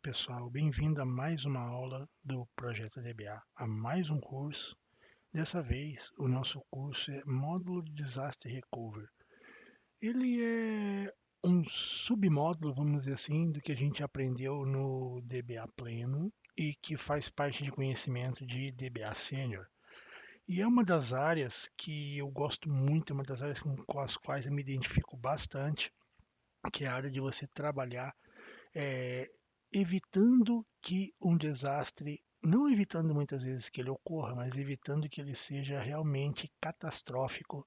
pessoal, bem-vindo a mais uma aula do Projeto DBA, a mais um curso. Dessa vez, o nosso curso é Módulo de Disaster Recovery. Ele é um submódulo, vamos dizer assim, do que a gente aprendeu no DBA Pleno e que faz parte de conhecimento de DBA Sênior. E é uma das áreas que eu gosto muito, é uma das áreas com as quais eu me identifico bastante, que é a área de você trabalhar eh, evitando que um desastre, não evitando muitas vezes que ele ocorra, mas evitando que ele seja realmente catastrófico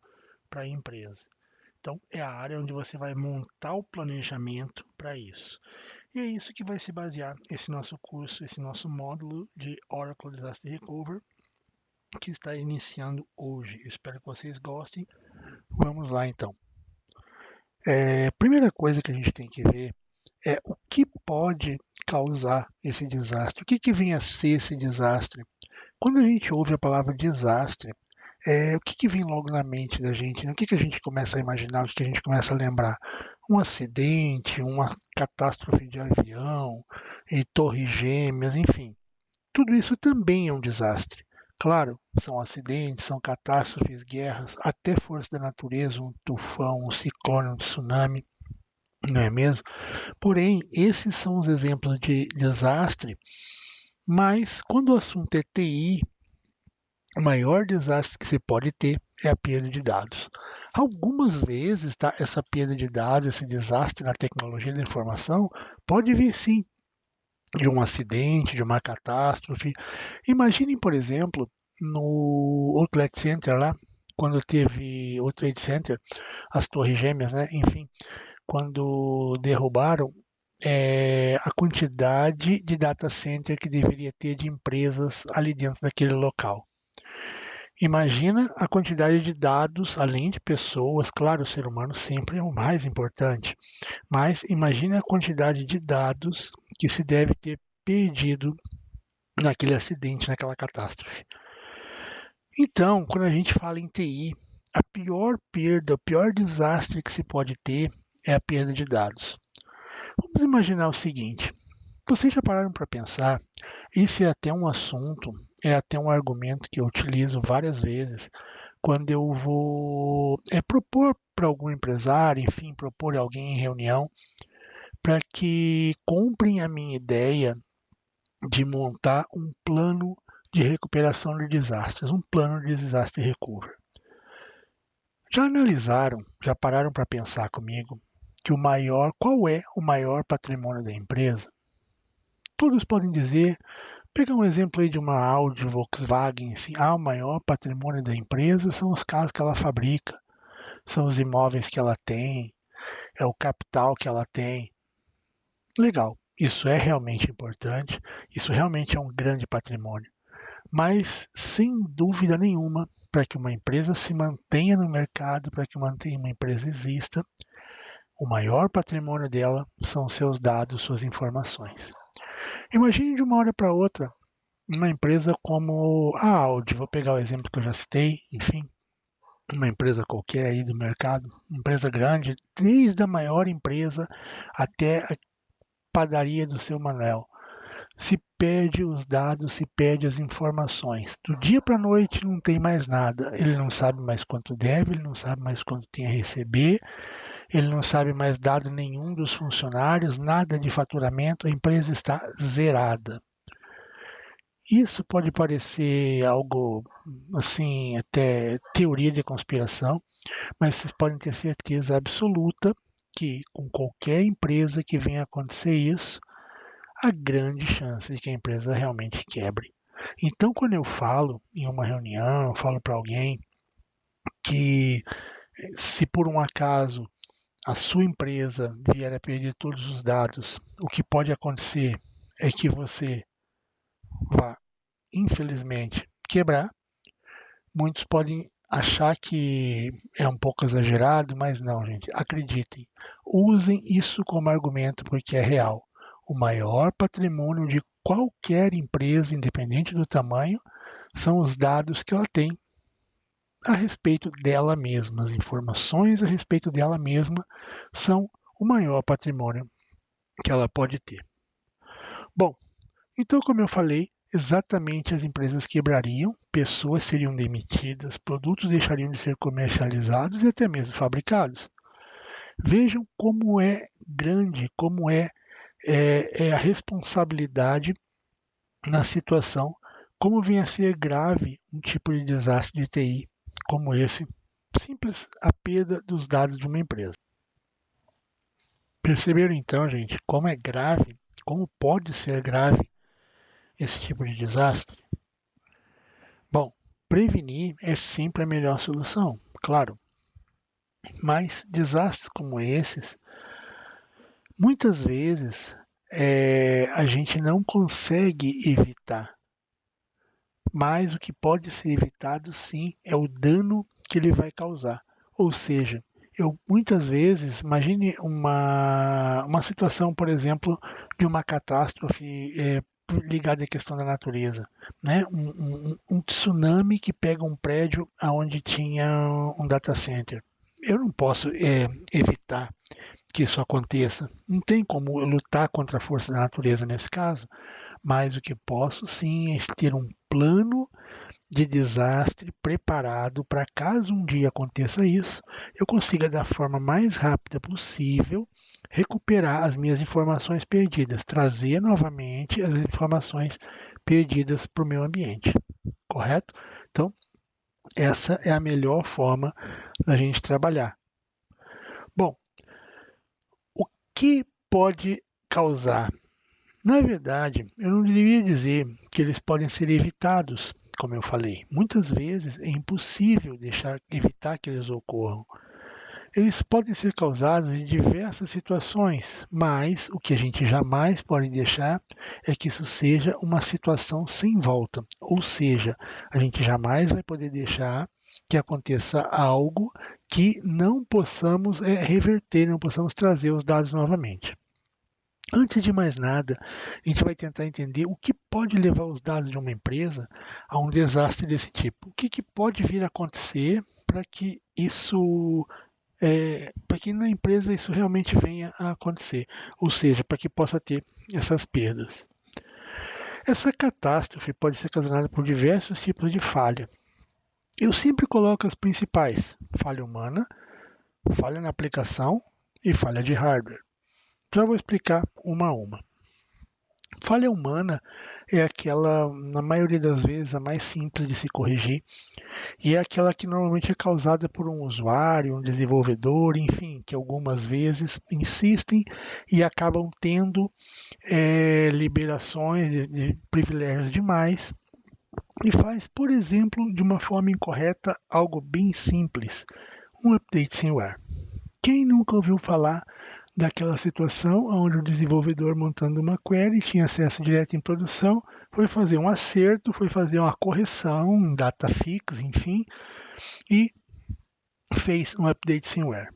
para a empresa. Então, é a área onde você vai montar o planejamento para isso. E é isso que vai se basear esse nosso curso, esse nosso módulo de Oracle Disaster Recovery, que está iniciando hoje. Eu espero que vocês gostem. Vamos lá, então. Primeira coisa que a gente tem que ver é o que pode causar esse desastre. O que vem a ser esse desastre? Quando a gente ouve a palavra desastre, o que vem logo na mente da gente? Né? O que a gente começa a imaginar? O que a gente começa a lembrar? Um acidente, uma catástrofe de avião, e torres gêmeas, enfim. Tudo isso também é um desastre. Claro, são acidentes, são catástrofes, guerras, até força da natureza, um tufão, um ciclone, um tsunami, não é mesmo? Porém, esses são os exemplos de desastre, mas quando o assunto é TI, o maior desastre que se pode ter é a perda de dados. Algumas vezes, tá, essa perda de dados, esse desastre na tecnologia da informação, pode vir sim de um acidente, de uma catástrofe. Imaginem, por exemplo, no Outlet Center lá, quando teve o Trade Center, as torres gêmeas, né? Enfim, quando derrubaram a quantidade de data center que deveria ter de empresas ali dentro daquele local. Imagina a quantidade de dados, além de pessoas, claro, o ser humano sempre é o mais importante, mas imagina a quantidade de dados que se deve ter perdido naquele acidente, naquela catástrofe. Então, quando a gente fala em TI, a pior perda, o pior desastre que se pode ter é a perda de dados. Vamos imaginar o seguinte: vocês já pararam para pensar? Esse é até um assunto, é até um argumento que eu utilizo várias vezes quando eu vou propor para algum empresário, enfim, propor alguém em reunião, para que comprem a minha ideia de montar um plano de recuperação de desastres, um plano de desastre recovery. Já analisaram, já pararam para pensar comigo que qual é o maior patrimônio da empresa? Todos podem dizer, pegar um exemplo aí de uma Audi, Volkswagen, assim, o maior patrimônio da empresa são os carros que ela fabrica, são os imóveis que ela tem, é o capital que ela tem. Legal, isso é realmente importante, isso realmente é um grande patrimônio. Mas, sem dúvida nenhuma, para que uma empresa se mantenha no mercado, para que uma empresa exista, o maior patrimônio dela são seus dados, suas informações. Imagine de uma hora para outra uma empresa como a Audi, vou pegar o exemplo que eu já citei, enfim, uma empresa qualquer aí do mercado, empresa grande, desde a maior empresa até a padaria do seu Manuel. Se perde os dados, se perde as informações. Do dia para a noite não tem mais nada. Ele não sabe mais quanto deve, ele não sabe mais quanto tem a receber, ele não sabe mais dado nenhum dos funcionários, nada de faturamento, a empresa está zerada. Isso pode parecer algo assim, até teoria de conspiração, mas vocês podem ter certeza absoluta que com qualquer empresa que venha acontecer isso, há grande chance de que a empresa realmente quebre. Então, quando eu falo em uma reunião, eu falo para alguém que se por um acaso a sua empresa vier a perder todos os dados, o que pode acontecer é que você vá, infelizmente, quebrar. Muitos podem achar que é um pouco exagerado, mas não, gente. Acreditem. Usem isso como argumento porque é real. O maior patrimônio de qualquer empresa, independente do tamanho, são os dados que ela tem a respeito dela mesma. As informações a respeito dela mesma são o maior patrimônio que ela pode ter. Bom, então, como eu falei, exatamente as empresas quebrariam, pessoas seriam demitidas, produtos deixariam de ser comercializados e até mesmo fabricados. Vejam como é grande, como é a responsabilidade na situação, como vem a ser grave um tipo de desastre de TI como esse, simples a perda dos dados de uma empresa. Perceberam então, gente, como é grave, como pode ser grave esse tipo de desastre? Bom, prevenir é sempre a melhor solução, claro, mas desastres como esses, muitas vezes a gente não consegue evitar, mas o que pode ser evitado sim é o dano que ele vai causar. Ou seja, eu muitas vezes, imagine uma situação, por exemplo, de uma catástrofe ligada à questão da natureza, né? Um tsunami que pega um prédio onde tinha um data center. Eu não posso evitar que isso aconteça. Não tem como eu lutar contra a força da natureza nesse caso, mas o que posso sim é ter um plano de desastre preparado para caso um dia aconteça isso, eu consiga da forma mais rápida possível recuperar as minhas informações perdidas, trazer novamente as informações perdidas para o meu ambiente, correto? Então, essa é a melhor forma da gente trabalhar. Bom, o que pode causar? Na verdade, eu não deveria dizer que eles podem ser evitados, como eu falei. Muitas vezes é impossível evitar que eles ocorram. Eles podem ser causados em diversas situações, mas o que a gente jamais pode deixar é que isso seja uma situação sem volta. Ou seja, a gente jamais vai poder deixar que aconteça algo que não possamos reverter, não possamos trazer os dados novamente. Antes de mais nada, a gente vai tentar entender o que pode levar os dados de uma empresa a um desastre desse tipo. O que pode vir a acontecer para que para que na empresa isso realmente venha a acontecer, ou seja, para que possa ter essas perdas. Essa catástrofe pode ser ocasionada por diversos tipos de falha. Eu sempre coloco as principais: falha humana, falha na aplicação e falha de hardware. Já vou explicar uma a uma. Falha humana é aquela, na maioria das vezes, a mais simples de se corrigir e é aquela que normalmente é causada por um usuário, um desenvolvedor, enfim, que algumas vezes insistem e acabam tendo liberações de privilégios demais e faz, por exemplo, de uma forma incorreta, algo bem simples, um update firmware. Quem nunca ouviu falar daquela situação onde o desenvolvedor montando uma query tinha acesso direto em produção, foi fazer um acerto, foi fazer uma correção, um data fix, enfim, e fez um update firmware.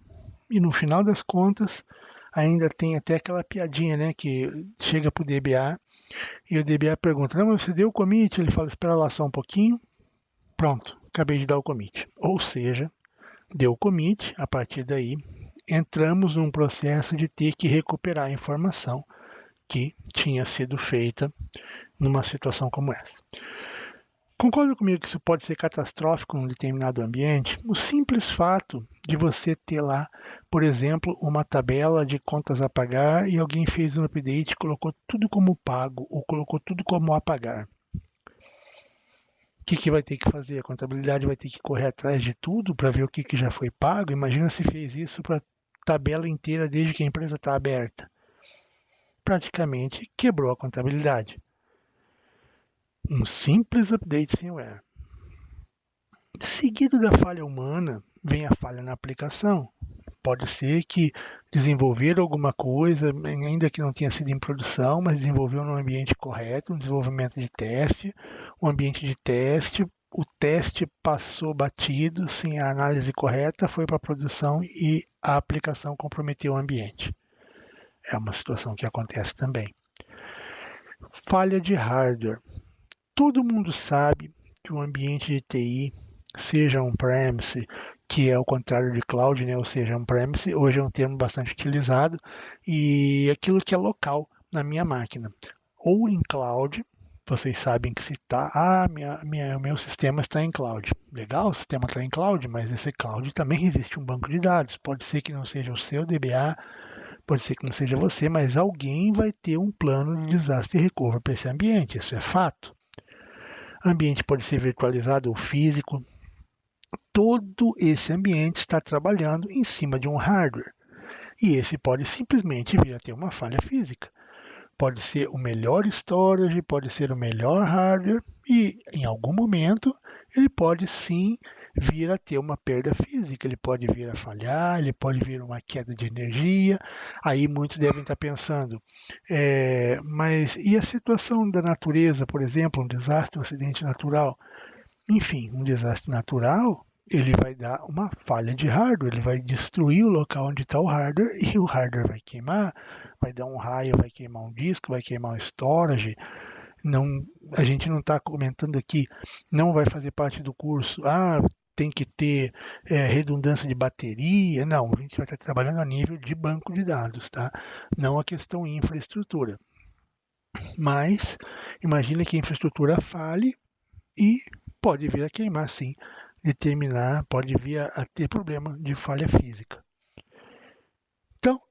E no final das contas, ainda tem até aquela piadinha, né, que chega para o DBA e o DBA pergunta: não, mas você deu o commit? Ele fala: espera lá só um pouquinho. Pronto, acabei de dar o commit. Ou seja, deu o commit, a partir daí entramos num processo de ter que recuperar a informação que tinha sido feita numa situação como essa. Concorda comigo que isso pode ser catastrófico em um determinado ambiente? O simples fato de você ter lá, por exemplo, uma tabela de contas a pagar e alguém fez um update, colocou tudo como pago ou colocou tudo como a pagar. O que vai ter que fazer? A contabilidade vai ter que correr atrás de tudo para ver o que já foi pago? Imagina se fez isso para a tabela inteira desde que a empresa está aberta. Praticamente quebrou a contabilidade. Um simples update firmware. Seguido da falha humana, vem a falha na aplicação. Pode ser que desenvolveram alguma coisa, ainda que não tenha sido em produção, mas desenvolveu no ambiente correto, um desenvolvimento de teste, um ambiente de teste, o teste passou batido, sem a análise correta, foi para a produção e a aplicação comprometeu o ambiente. É uma situação que acontece também. Falha de hardware. Todo mundo sabe que o ambiente de TI, seja on-premise, que é o contrário de cloud, né? Ou seja, on-premise, hoje é um termo bastante utilizado, e aquilo que é local na minha máquina. ou em cloud. Vocês sabem que se está, meu sistema está em cloud. Legal, o sistema está em cloud, mas esse cloud também existe um banco de dados. Pode ser que não seja o seu DBA, pode ser que não seja você, mas alguém vai ter um plano de disaster recovery para esse ambiente, isso é fato. O ambiente pode ser virtualizado ou físico. Todo esse ambiente está trabalhando em cima de um hardware. E esse pode simplesmente vir a ter uma falha física. Pode ser o melhor storage, pode ser o melhor hardware e em algum momento ele pode sim vir a ter uma perda física, ele pode vir a falhar, ele pode vir uma queda de energia. Aí muitos devem estar pensando, mas e a situação da natureza, por exemplo, um desastre, um acidente natural? Enfim, um desastre natural, ele vai dar uma falha de hardware, ele vai destruir o local onde está o hardware e o hardware vai queimar, vai dar um raio, vai queimar um disco, vai queimar um storage. Não, a gente não está comentando aqui, não vai fazer parte do curso, tem que ter redundância de bateria. Não, a gente vai estar trabalhando a nível de banco de dados, tá? Não a questão infraestrutura. Mas imagina que a infraestrutura fale e pode vir a queimar, sim, pode vir a ter problema de falha física. Então,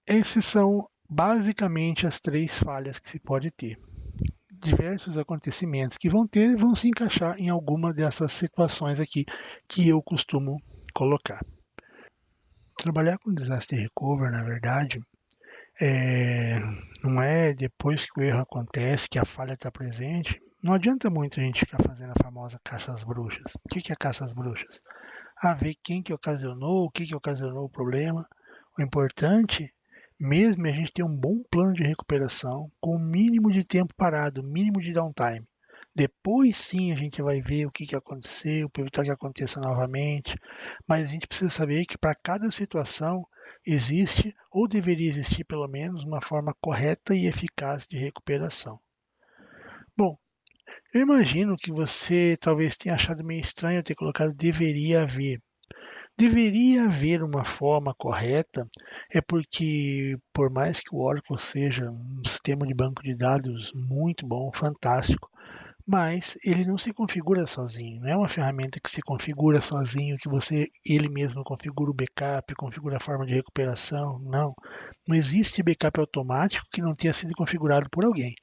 esses são basicamente as 3 falhas que se pode ter. Diversos acontecimentos que vão se encaixar em alguma dessas situações aqui que eu costumo colocar. Trabalhar com disaster recovery, na verdade, não é depois que o erro acontece, que a falha está presente. Não adianta muito a gente ficar fazendo a famosa caça às bruxas. O que é caça às bruxas? Ver quem que ocasionou, o que que ocasionou o problema. O importante mesmo é a gente ter um bom plano de recuperação com o mínimo de tempo parado, o mínimo de downtime. Depois sim a gente vai ver o que que aconteceu, para evitar que aconteça novamente. Mas a gente precisa saber que para cada situação existe, ou deveria existir pelo menos, uma forma correta e eficaz de recuperação. Bom, eu imagino que você talvez tenha achado meio estranho eu ter colocado deveria haver. Deveria haver uma forma correta, é porque, por mais que o Oracle seja um sistema de banco de dados muito bom, fantástico, mas ele não se configura sozinho. Não é uma ferramenta que se configura sozinho, que ele mesmo configura o backup, configura a forma de recuperação. Não. Não existe backup automático que não tenha sido configurado por alguém.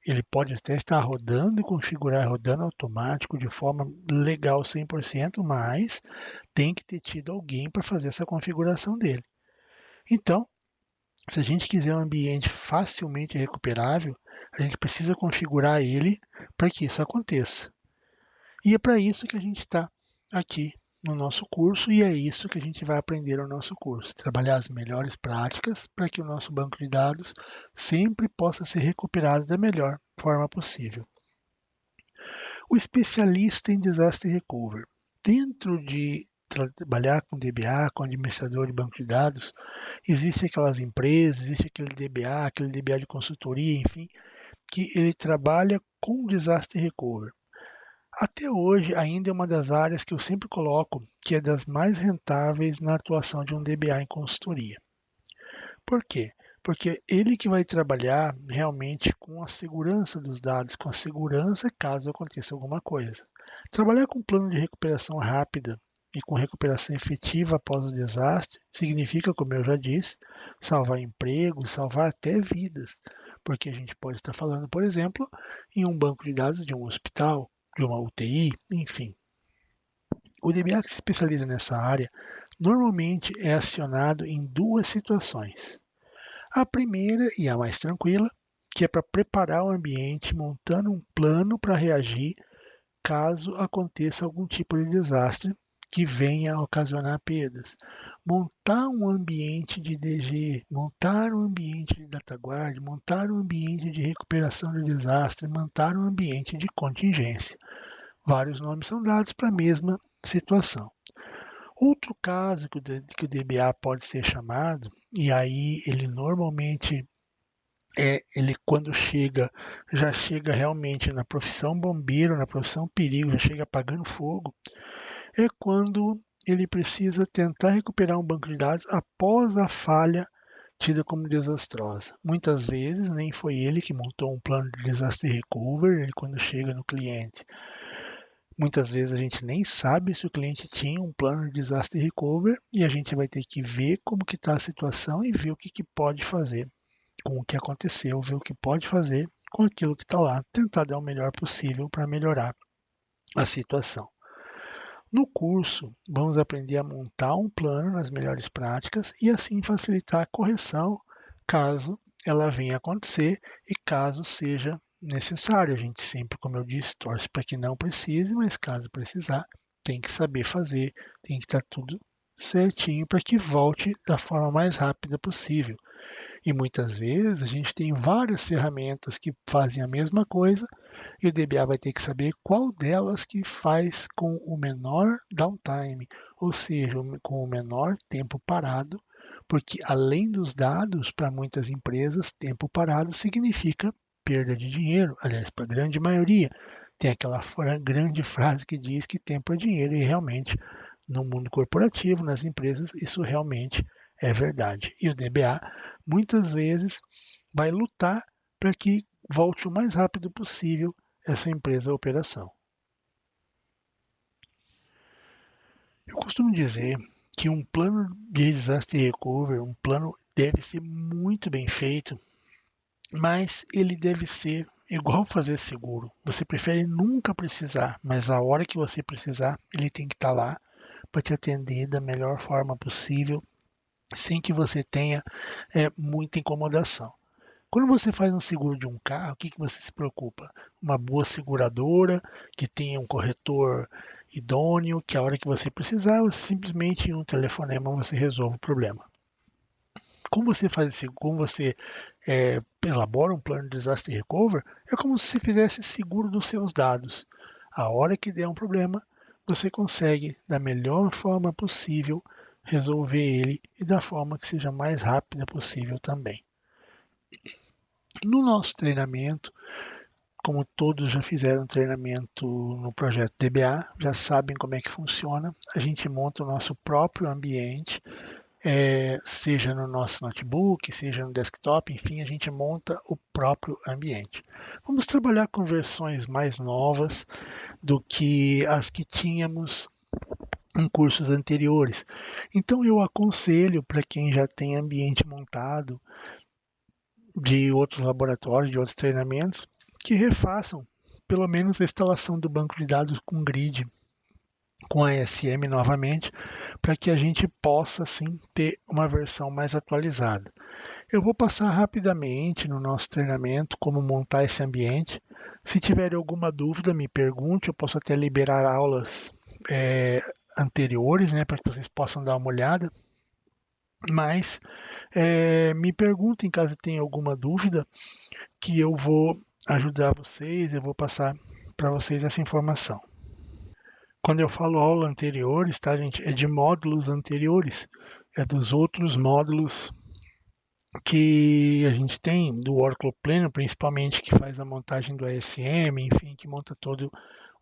Ele pode até estar rodando e configurar, rodando automático de forma legal 100%, mas tem que ter tido alguém para fazer essa configuração dele. Então, se a gente quiser um ambiente facilmente recuperável, a gente precisa configurar ele para que isso aconteça. E é para isso que a gente está aqui no nosso curso e é isso que a gente vai aprender no nosso curso. Trabalhar as melhores práticas para que o nosso banco de dados sempre possa ser recuperado da melhor forma possível. O especialista em disaster recovery. Dentro de trabalhar com DBA, com administrador de banco de dados, existem aquelas empresas, existe aquele DBA de consultoria, enfim, que ele trabalha com disaster recovery. Até hoje, ainda é uma das áreas que eu sempre coloco que é das mais rentáveis na atuação de um DBA em consultoria. Por quê? Porque ele que vai trabalhar realmente com a segurança dos dados, com a segurança caso aconteça alguma coisa. Trabalhar com plano de recuperação rápida e com recuperação efetiva após o desastre significa, como eu já disse, salvar empregos, salvar até vidas, porque a gente pode estar falando, por exemplo, em um banco de dados de um hospital, de uma UTI, enfim. O DBA que se especializa nessa área normalmente é acionado em 2 situações. A primeira e a mais tranquila, que é para preparar o ambiente, montando um plano para reagir caso aconteça algum tipo de desastre que venha a ocasionar perdas. Montar um ambiente de DG, montar um ambiente de DataGuard, montar um ambiente de recuperação de desastre, montar um ambiente de contingência. Vários nomes são dados para a mesma situação. Outro caso que o DBA pode ser chamado, e aí ele normalmente ele quando chega, já chega realmente na profissão bombeiro, na profissão perigo, já chega apagando fogo, é quando ele precisa tentar recuperar um banco de dados após a falha tida como desastrosa. Muitas vezes nem foi ele que montou um plano de disaster recovery, ele quando chega no cliente. Muitas vezes a gente nem sabe se o cliente tinha um plano de disaster recovery e a gente vai ter que ver como que está a situação e ver o que pode fazer com o que aconteceu, ver o que pode fazer com aquilo que está lá, tentar dar o melhor possível para melhorar a situação. No curso, vamos aprender a montar um plano nas melhores práticas e assim facilitar a correção caso ela venha a acontecer e caso seja necessário. A gente sempre, como eu disse, torce para que não precise, mas caso precisar, tem que saber fazer, tem que estar tudo certinho para que volte da forma mais rápida possível. E muitas vezes a gente tem várias ferramentas que fazem a mesma coisa e o DBA vai ter que saber qual delas que faz com o menor downtime, ou seja, com o menor tempo parado, porque além dos dados, para muitas empresas, tempo parado significa perda de dinheiro. Aliás, para a grande maioria, tem aquela grande frase que diz que tempo é dinheiro, e realmente, no mundo corporativo, nas empresas, isso realmente é verdade. E o DBA, muitas vezes, vai lutar para que volte o mais rápido possível essa empresa à operação. Eu costumo dizer que um plano de disaster recovery, um plano deve ser muito bem feito, mas ele deve ser igual fazer seguro. Você prefere nunca precisar, mas a hora que você precisar, ele tem que estar lá para te atender da melhor forma possível, sem que você tenha muita incomodação. Quando você faz um seguro de um carro, o que você se preocupa? Uma boa seguradora, que tenha um corretor idôneo, que a hora que você precisar, você simplesmente em um telefonema você resolve o problema. Como você faz esse, como você elabora um plano de disaster recovery, é como se você fizesse seguro dos seus dados. A hora que der um problema, você consegue, da melhor forma possível, resolver ele e da forma que seja mais rápida possível também. No nosso treinamento, como todos já fizeram treinamento no projeto DBA, já sabem como é que funciona, a gente monta o nosso próprio ambiente, seja no nosso notebook, seja no desktop, enfim, a gente monta o próprio ambiente. Vamos trabalhar com versões mais novas do que as que tínhamos em cursos anteriores. Então eu aconselho para quem já tem ambiente montado de outros laboratórios, de outros treinamentos, que refaçam pelo menos a instalação do banco de dados com grid, com a ASM novamente, para que a gente possa sim ter uma versão mais atualizada. Eu vou passar rapidamente no nosso treinamento como montar esse ambiente. Se tiver alguma dúvida, me pergunte, eu posso até liberar aulas anteriores, né, para que vocês possam dar uma olhada. Mas me perguntem caso tenha alguma dúvida, que eu vou ajudar vocês, eu vou passar para vocês essa informação. Quando eu falo aula anteriores, tá, gente? É de módulos anteriores, é dos outros módulos que a gente tem do Oracle Pleno, principalmente que faz a montagem do ASM, enfim, que monta todo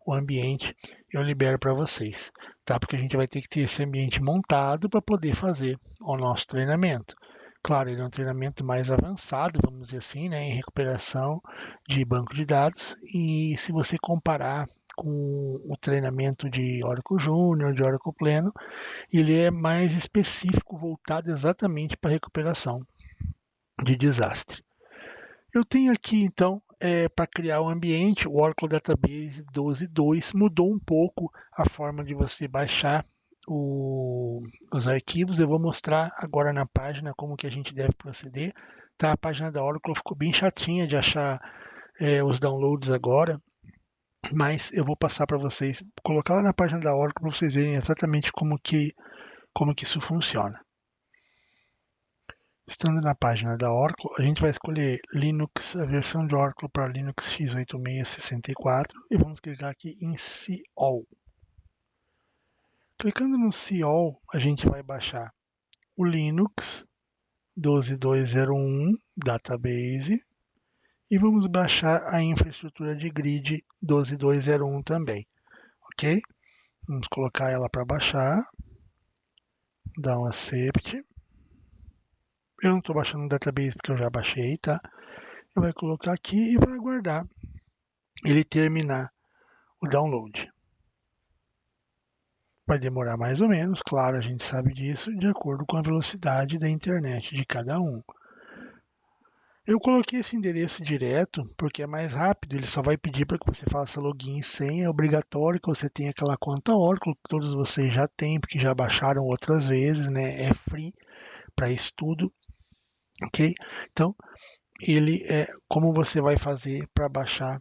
o ambiente, eu libero para vocês, tá? Porque a gente vai ter que ter esse ambiente montado para poder fazer o nosso treinamento. Claro, ele é um treinamento mais avançado, vamos dizer assim, né, em recuperação de banco de dados. E se você comparar com o treinamento de Oracle Júnior, de Oracle Pleno, ele é mais específico, voltado exatamente para recuperação de desastre. Eu tenho aqui, então, para criar o ambiente, o Oracle Database 12.2 mudou um pouco a forma de você baixar os arquivos. Eu vou mostrar agora na página como que a gente deve proceder. Tá? A página da Oracle ficou bem chatinha de achar os downloads agora, mas eu vou passar para vocês, colocar lá na página da Oracle para vocês verem exatamente como que isso funciona. Estando na página da Oracle, a gente vai escolher Linux, a versão de Oracle para Linux x86-64 e vamos clicar aqui em See All. Clicando no See All, a gente vai baixar o Linux 12201 Database e vamos baixar a infraestrutura de grid 12201 também, ok? Vamos colocar ela para baixar, dar um accept. Eu não estou baixando o database porque eu já baixei, tá? Ele vai colocar aqui e vai aguardar ele terminar o download. Vai demorar mais ou menos, claro, a gente sabe disso, de acordo com a velocidade da internet de cada um. Eu coloquei esse endereço direto porque é mais rápido, ele só vai pedir para que você faça login e senha, é obrigatório que você tenha aquela conta Oracle, que todos vocês já têm, porque já baixaram outras vezes, né? É free para isso tudo, ok? Então, ele é como você vai fazer para baixar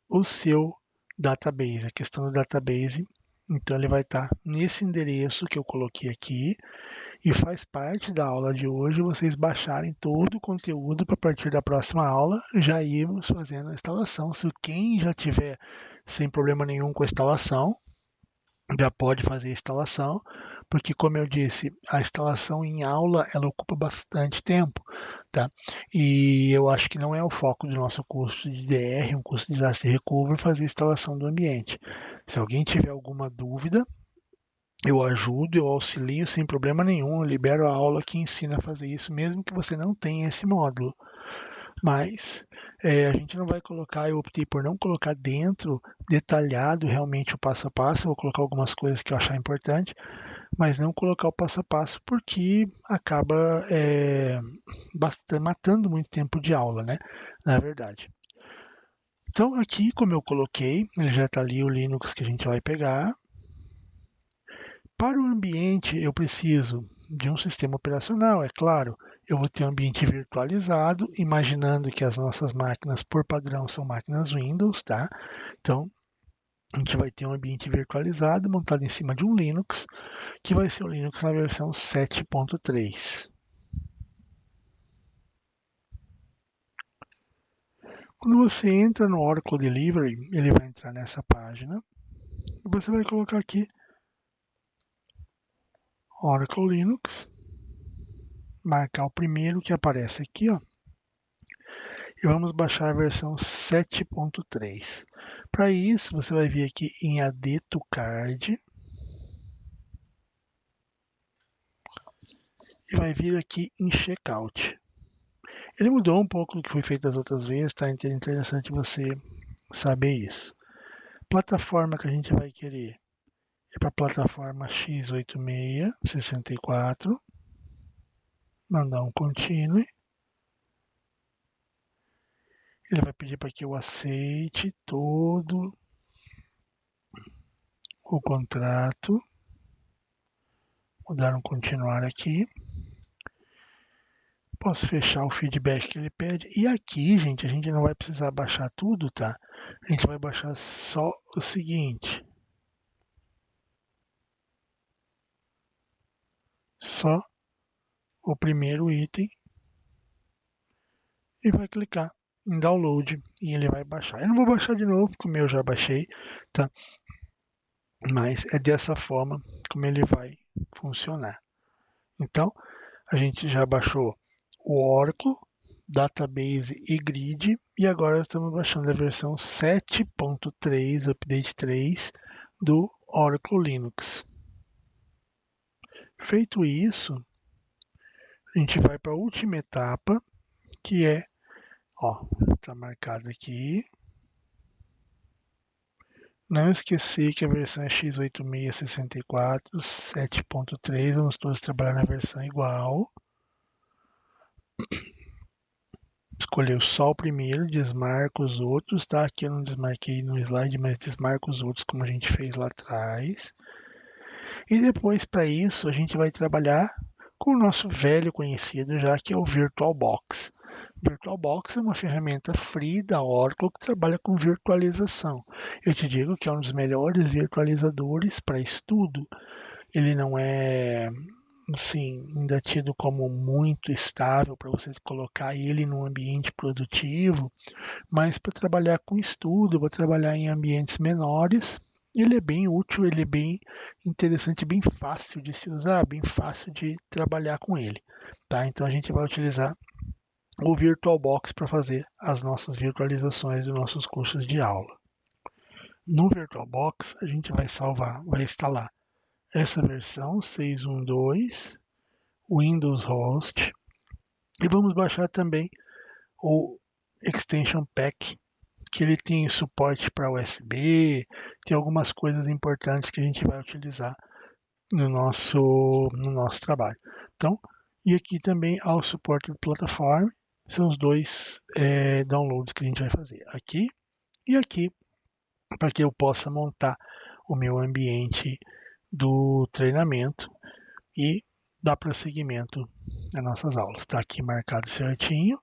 o seu database, a questão do database. Então, ele vai estar nesse endereço que eu coloquei aqui, e faz parte da aula de hoje vocês baixarem todo o conteúdo para a partir da próxima aula já irmos fazendo a instalação. Se quem já tiver sem problema nenhum com a instalação, já pode fazer a instalação, porque como eu disse, a instalação em aula ela ocupa bastante tempo, tá? E eu acho que não é o foco do nosso curso de DR, um curso de Disaster Recovery, fazer a instalação do ambiente. Se alguém tiver alguma dúvida, eu ajudo, eu auxilio sem problema nenhum, eu libero a aula que ensina a fazer isso, mesmo que você não tenha esse módulo. Mas a gente não vai colocar, eu optei por não colocar dentro, detalhado realmente o passo a passo, eu vou colocar algumas coisas que eu achar importante, mas não colocar o passo a passo porque acaba matando muito tempo de aula, né? Na verdade. Então aqui, como eu coloquei, ele já está ali o Linux que a gente vai pegar. Para o ambiente, eu preciso de um sistema operacional, é claro. Eu vou ter um ambiente virtualizado, imaginando que as nossas máquinas, por padrão, são máquinas Windows, tá? Então, a gente vai ter um ambiente virtualizado montado em cima de um Linux, que vai ser o Linux na versão 7.3. Quando você entra no Oracle Delivery, ele vai entrar nessa página, e você vai colocar aqui Oracle Linux, marcar o primeiro que aparece aqui, ó, e vamos baixar a versão 7.3. Para isso, você vai vir aqui em Add to Card e vai vir aqui em Checkout. Ele mudou um pouco do que foi feito das outras vezes, tá? Então é interessante você saber isso. Plataforma que a gente vai querer é para a plataforma x86-64. Mandar um Continue. Ele vai pedir para que eu aceite todo o contrato. Vou dar um continuar aqui. Posso fechar o feedback que ele pede. E aqui, gente, a gente não vai precisar baixar tudo, tá? A gente vai baixar só o seguinte. Só o primeiro item. E vai clicar em download e ele vai baixar. Eu não vou baixar de novo, porque o meu eu já baixei, tá? Mas é dessa forma como ele vai funcionar. Então, a gente já baixou o Oracle, Database e Grid, e agora estamos baixando a versão 7.3, Update 3 do Oracle Linux. Feito isso, a gente vai para a última etapa, que é, ó, está marcado aqui. Não esquecer que a versão é x86-64, 7.3, vamos todos trabalhar na versão igual. Escolheu só o primeiro, desmarca os outros, tá? Aqui eu não desmarquei no slide, mas desmarca os outros como a gente fez lá atrás. E depois, para isso, a gente vai trabalhar com o nosso velho conhecido já, que é o VirtualBox. VirtualBox é uma ferramenta free da Oracle que trabalha com virtualização. Eu te digo que é um dos melhores virtualizadores para estudo. Ele não é assim, ainda tido como muito estável para você colocar ele num ambiente produtivo, mas para trabalhar com estudo, para trabalhar em ambientes menores, ele é bem útil, ele é bem interessante, bem fácil de se usar, bem fácil de trabalhar com ele. Tá? Então a gente vai utilizar o VirtualBox para fazer as nossas virtualizações dos nossos cursos de aula. No VirtualBox a gente vai salvar, vai instalar essa versão 6.1.2, Windows Host, E vamos baixar também o Extension Pack, que ele tem suporte para USB, tem algumas coisas importantes que a gente vai utilizar no nosso trabalho. Então, e aqui também ao suporte do plataforma, são os dois downloads que a gente vai fazer, aqui e aqui, para que eu possa montar o meu ambiente do treinamento e dar prosseguimento às nossas aulas. Está aqui marcado certinho,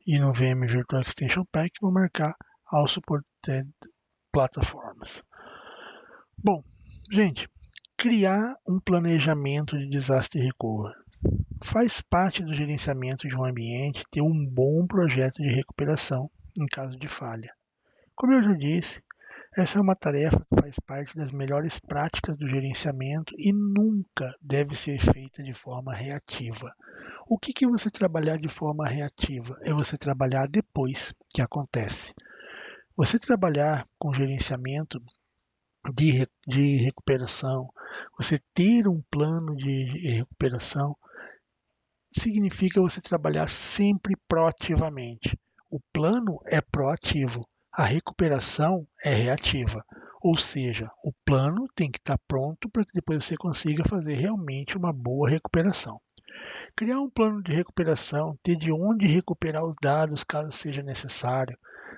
e no VM Virtual Extension Pack vou marcar ao Supported Platforms. Bom, gente, criar um planejamento de Disaster Recovery. Faz parte do gerenciamento de um ambiente ter um bom projeto de recuperação em caso de falha. Como eu já disse, essa é uma tarefa que faz parte das melhores práticas do gerenciamento e nunca deve ser feita de forma reativa. O que é você trabalhar de forma reativa? É você trabalhar depois que acontece. Você trabalhar com gerenciamento de recuperação, você ter um plano de recuperação, significa você trabalhar sempre proativamente. O plano é proativo, a recuperação é reativa. Ou seja, o plano tem que estar pronto para que depois você consiga fazer realmente uma boa recuperação. Criar um plano de recuperação, ter de onde recuperar os dados caso seja necessário,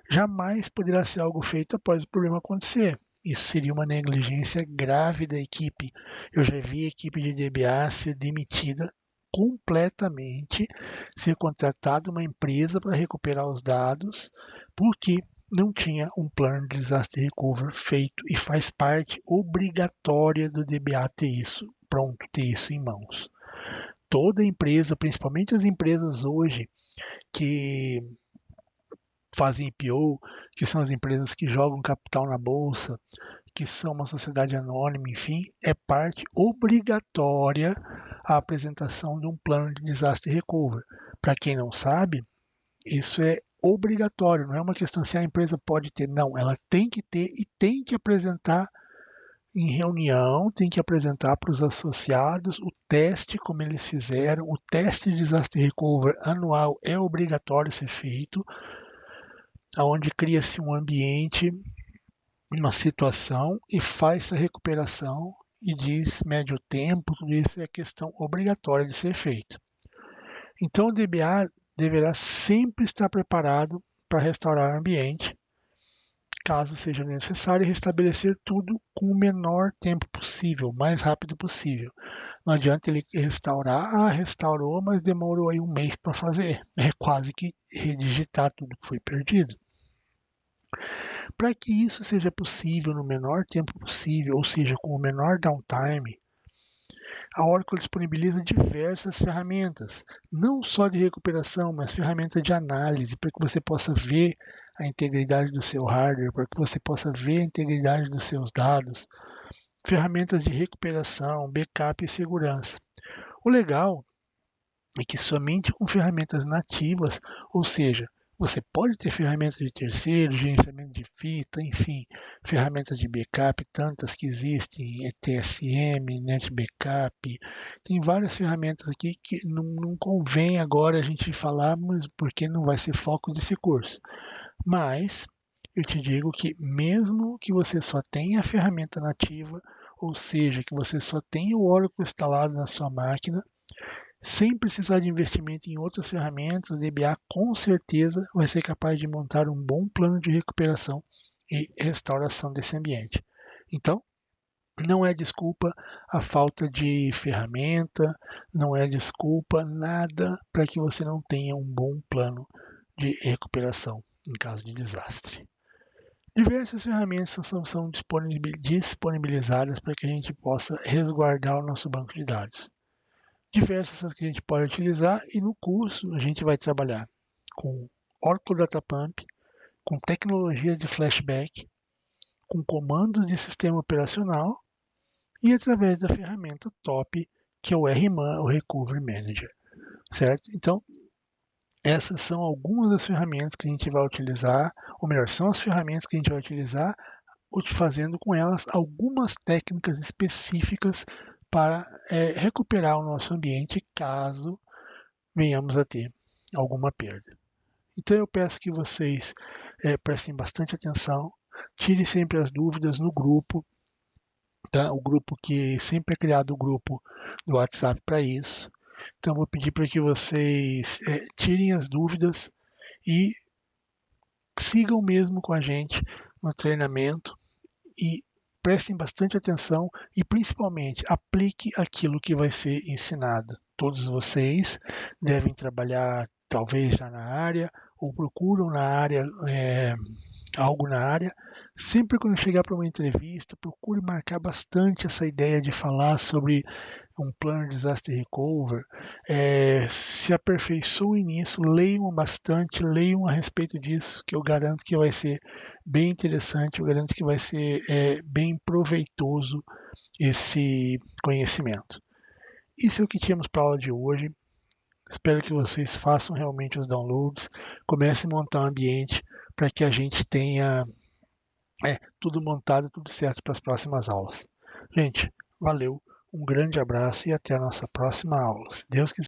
jamais poderá ser algo feito após o problema acontecer. Isso seria uma negligência grave da equipe. Eu já vi a equipe de DBA ser demitida completamente, ser contratada uma empresa para recuperar os dados, porque não tinha um plano de disaster recovery feito, e faz parte obrigatória do DBA ter isso pronto, ter isso em mãos. Toda empresa, principalmente as empresas hoje que fazem IPO, que são as empresas que jogam capital na bolsa, que são uma sociedade anônima, enfim, é parte obrigatória a apresentação de um plano de disaster recovery. Para quem não sabe, isso é obrigatório, não é uma questão se a empresa pode ter, não, ela tem que ter e tem que apresentar em reunião, tem que apresentar para os associados o teste, como eles fizeram. O teste de disaster recovery anual é obrigatório ser feito, onde cria-se um ambiente, uma situação e faz a recuperação e diz médio tempo, tudo isso é questão obrigatória de ser feito. Então o DBA deverá sempre estar preparado para restaurar o ambiente, caso seja necessário, restabelecer tudo com o menor tempo possível, o mais rápido possível. Não adianta ele restaurar, restaurou, mas demorou aí um mês para fazer. É quase que redigitar tudo que foi perdido. Para que isso seja possível no menor tempo possível, ou seja, com o menor downtime, a Oracle disponibiliza diversas ferramentas, não só de recuperação, mas ferramentas de análise, para que você possa ver a integridade do seu hardware, para que você possa ver a integridade dos seus dados, ferramentas de recuperação, backup e segurança. O legal é que somente com ferramentas nativas, ou seja, você pode ter ferramentas de terceiro, gerenciamento de fita, enfim, ferramentas de backup, tantas que existem, ETSM, NetBackup, tem várias ferramentas aqui que não convém agora a gente falar, mas porque não vai ser foco desse curso. Mas eu te digo que mesmo que você só tenha a ferramenta nativa, ou seja, que você só tenha o Oracle instalado na sua máquina, sem precisar de investimento em outras ferramentas, o DBA com certeza vai ser capaz de montar um bom plano de recuperação e restauração desse ambiente. Então, não é desculpa a falta de ferramenta, não é desculpa nada para que você não tenha um bom plano de recuperação em caso de desastre. Diversas ferramentas são disponibilizadas para que a gente possa resguardar o nosso banco de dados. Diversas que a gente pode utilizar, e no curso a gente vai trabalhar com Oracle Data Pump, com tecnologias de flashback, com comandos de sistema operacional e através da ferramenta top, que é o RMAN, o Recovery Manager, certo? Então, essas são algumas das ferramentas que a gente vai utilizar, ou melhor, são as ferramentas que a gente vai utilizar, fazendo com elas algumas técnicas específicas para recuperar o nosso ambiente caso venhamos a ter alguma perda. Então eu peço que vocês prestem bastante atenção, tirem sempre as dúvidas no grupo, tá? O grupo que sempre é criado, o grupo do WhatsApp para isso. Então eu vou pedir para que vocês tirem as dúvidas e sigam mesmo com a gente no treinamento e prestem bastante atenção e principalmente aplique aquilo que vai ser ensinado. Todos vocês devem trabalhar talvez já na área ou procuram na área algo na área. Sempre quando chegar para uma entrevista, procure marcar bastante essa ideia de falar sobre um plano de disaster recovery, se aperfeiçoem nisso, leiam bastante, leiam a respeito disso, que eu garanto que vai ser bem interessante, eu garanto que vai ser bem proveitoso esse conhecimento. Isso é o que tínhamos para a aula de hoje. Espero que vocês façam realmente os downloads, comecem a montar um ambiente para que a gente tenha tudo montado, tudo certo para as próximas aulas. Gente, valeu, um grande abraço e até a nossa próxima aula. Se Deus quiser.